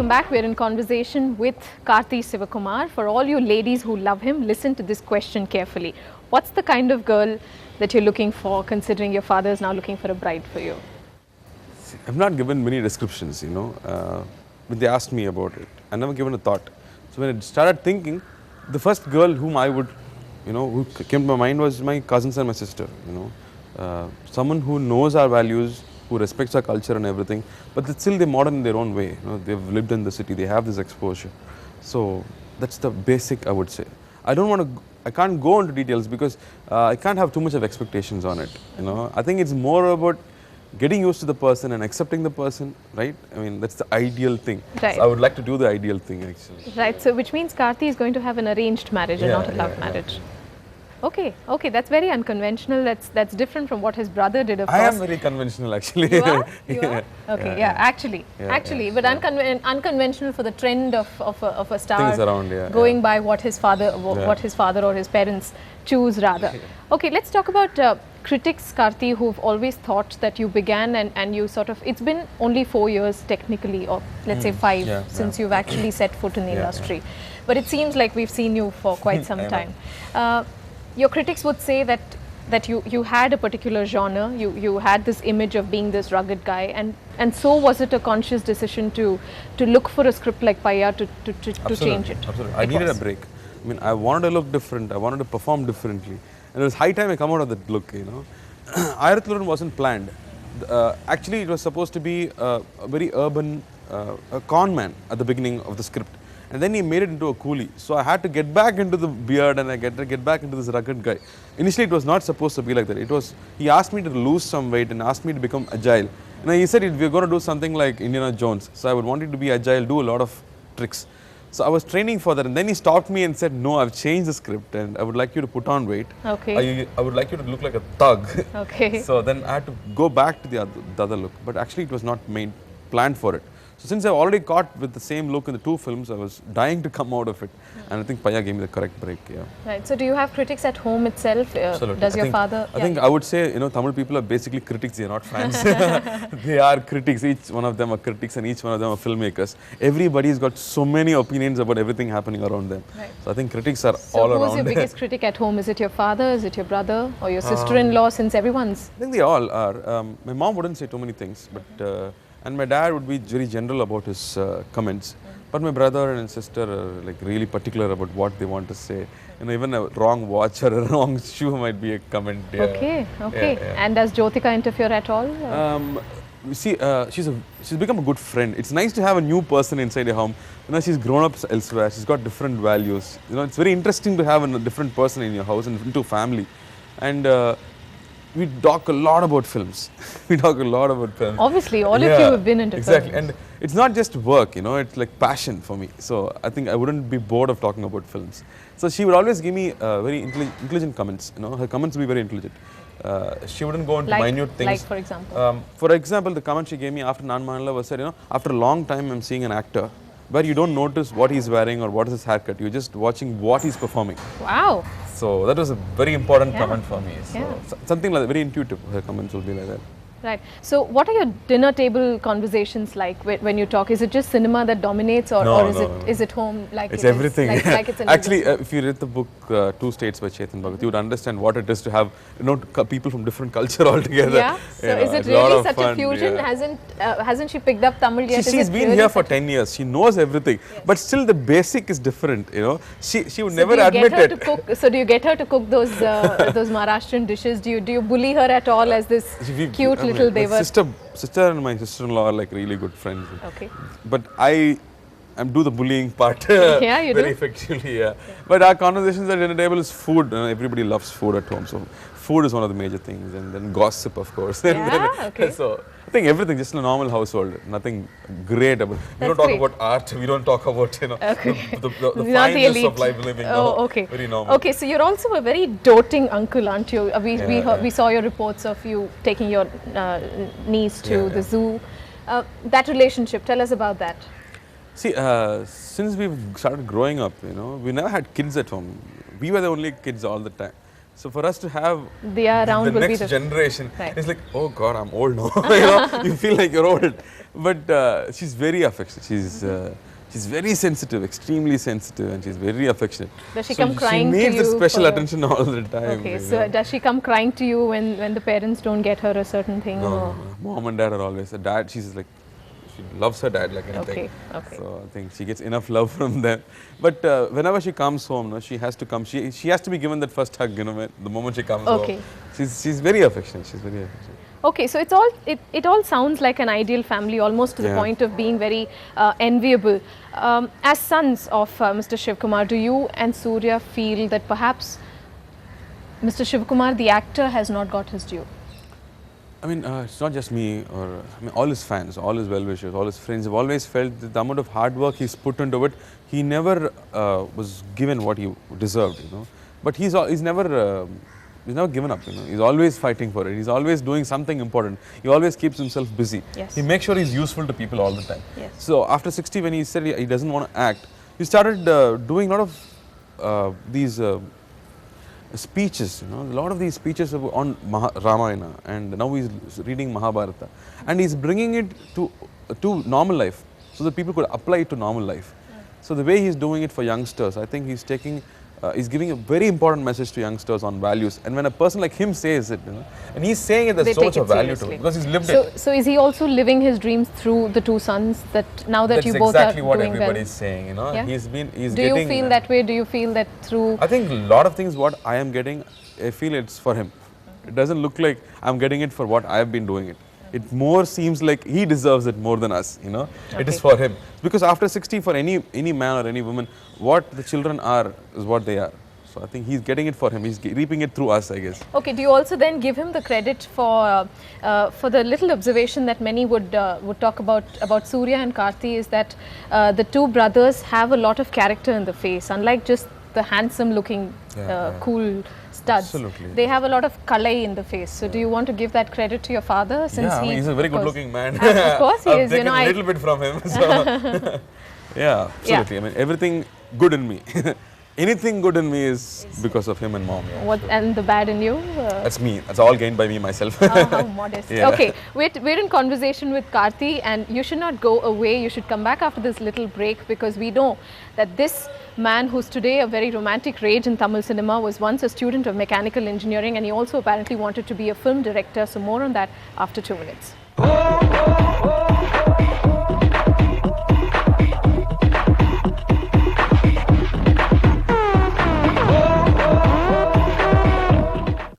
welcome back. We're in conversation with Karthi Sivakumar. For all you ladies who love him, listen to this question carefully. What's the kind of girl that you're looking for, considering your father is now looking for a bride for you? I've not given many descriptions, when they asked me about it. I never given a thought. So when I started thinking, the first girl whom I would, who came to my mind was my cousins and my sister, someone who knows our values, who respects our culture and everything, but still they're modern in their own way. They've lived in the city, they have this exposure. So that's the basic, I would say. I can't go into details because I can't have too much of expectations on it. I think it's more about getting used to the person and accepting the person, right? I mean, that's the ideal thing. Right. So I would like to do the ideal thing, actually. Right. So which means Karthi is going to have an arranged marriage and not a love marriage. Yeah. Okay, that's very unconventional. That's different from what his brother did, of course. I am very conventional, actually. You are? You are? Okay, actually, but unconventional for the trend of a star. Things around, going by what his father or his parents choose, rather. Okay, let's talk about critics, Karthi, who've always thought that you began and you sort of, it's been only 4 years technically, or let's say 5 since you've actually set foot in the industry. But it seems like we've seen you for quite some time. Your critics would say that you had a particular genre, you had this image of being this rugged guy, and so was it a conscious decision to look for a script like Paya to change it? Absolutely. I needed a break. I mean, I wanted to look different, I wanted to perform differently, and it was high time I come out of that look, Ayarathuluran wasn't planned. Actually, it was supposed to be a very urban a con man at the beginning of the script. And then he made it into a coolie. So I had to get back into the beard and I get back into this rugged guy. Initially, it was not supposed to be like that. He asked me to lose some weight and asked me to become agile. And he said, we're going to do something like Indiana Jones. So I would want you to be agile, do a lot of tricks. So I was training for that. And then he stopped me and said, no, I've changed the script and I would like you to put on weight. Okay. I would like you to look like a thug. Okay. So then I had to go back to the other look. But actually, it was not planned for it. So since I've already caught with the same look in the 2 films, I was dying to come out of it. And I think Paya gave me the correct break, Right. So do you have critics at home itself? Absolutely. Does your father? I think I would say, Tamil people are basically critics, they are not fans. They are critics, each one of them are critics and each one of them are filmmakers. Everybody's got so many opinions about everything happening around them. Right. So I think critics are all around. So who's your biggest critic at home? Is it your father, is it your brother or your sister-in-law, since everyone's? I think they all are. My mom wouldn't say too many things, but and my dad would be very general about his comments. But my brother and sister are like really particular about what they want to say. Even a wrong watch or a wrong shoe might be a comment. Okay. And does Jyotika interfere at all? You see, she's become a good friend. It's nice to have a new person inside your home. She's grown up elsewhere. She's got different values. It's very interesting to have a different person in your house and into family. And we talk a lot about films. Obviously, all of you have been into films. Exactly, and it's not just work, it's like passion for me. So I think I wouldn't be bored of talking about films. So she would always give me very intelligent comments. Her comments would be very intelligent. She wouldn't go into minute things. Like, for example? For example, the comment she gave me after Nan Manala was said, after a long time I'm seeing an actor where you don't notice what he's wearing or what is his haircut. You're just watching what he's performing. Wow. So that was a very important comment for me. So something like that, very intuitive. Her comments will be like that. Right. So what are your dinner table conversations like when you talk? Is it just cinema that dominates or is it home like it's everything. Like it's Actually, if you read the book Two States by Chetan Bhagat, you would understand what it is to have people from different culture all together. Yeah. So is it really such a fusion? Hasn't she picked up Tamil yet? She's been here for 10 years. She knows everything. Yes. But still the basic is different, She would never admit it. So do you get her to cook those Maharashtrian dishes? Do you bully her at all as this cute little my sister and my sister-in-law are like really good friends. Okay. But I do the bullying part yeah, you very effectively. Yeah. But our conversations at dinner table is food. Everybody loves food at home, so food is one of the major things, and then gossip, of course. Okay. So I think everything, just a normal household, nothing great about. We don't talk about art. We don't talk about the fineness of life living. Okay. Very normal. Okay, so you're also a very doting uncle, aren't you? We saw your reports of you taking your niece to the zoo. That relationship, tell us about that. See, since we've started growing up, we never had kids at home. We were the only kids all the time. So for us to have the next generation, right. it's like, oh God, I'm old now. You know, you feel like you're old. But she's very affectionate. She's very sensitive, extremely sensitive, and she's very affectionate. Does she come crying to you? She needs the special attention all the time. Okay, so does she come crying to you when the parents don't get her a certain thing? No. Mom and dad are always. Dad, she's like, she loves her dad like anything. Okay. So I think she gets enough love from them. But whenever she comes home, no, she has to come. She has to be given that first hug. You know, the moment she comes home. She's very affectionate. She's very affectionate. Okay, so it all sounds like an ideal family, almost to the point of being very enviable. As sons of Mr. Shivakumar, do you and Surya feel that perhaps Mr. Shivakumar, the actor, has not got his due? I mean, it's not just me, all his fans, all his well-wishers, all his friends have always felt that the amount of hard work he's put into it, he never was given what he deserved, you know. But he's never given up, you know. He's always fighting for it. He's always doing something important. He always keeps himself busy. Yes. He makes sure he's useful to people all the time. Yes. So after 60, when he said he doesn't want to act, he started doing a lot of these speeches, you know, a lot of these speeches on Ramayana, and now he's reading Mahabharata, and he's bringing it to normal life, so that people could apply it to normal life. So the way he's doing it for youngsters, I think he's taking, he's giving a very important message to youngsters on values. And when a person like him says it, you know, and he's saying it, there's so much of value to it because he's lived it. So is he also living his dreams through the two sons? That now that that's you both exactly are what doing everybody's well? saying, you know. Yeah? He's Do you feel that way? Do you feel that through? I think a lot of things what I am getting, I feel it's for him. It doesn't look like I'm getting it for what I have been doing it. It more seems like he deserves it more than us, you know. Okay. It is for him. Because after 60, for any man or any woman, what the children are is what they are. So I think he's getting it for him. He's reaping it through us, I guess. Okay. Do you also then give him the credit for the little observation that many would talk about Surya and Karthi, is that the two brothers have a lot of character in the face, unlike just the handsome-looking, cool studs. Absolutely. They have a lot of kalai in the face. So do you want to give that credit to your father? Since he's a very good-looking man. Of course he is. I've taken a little bit from him. So yeah, absolutely. Yeah. I mean, everything good in me. Anything good in me is because of him and mom. Yeah. What and the bad in you? That's me. That's all gained by me myself. Oh, how modest. Yeah. Okay, we're in conversation with Karthi, and you should not go away. You should come back after this little break, because we know that this man, who's today a very romantic rage in Tamil cinema, was once a student of mechanical engineering, and he also apparently wanted to be a film director. So more on that after 2 minutes.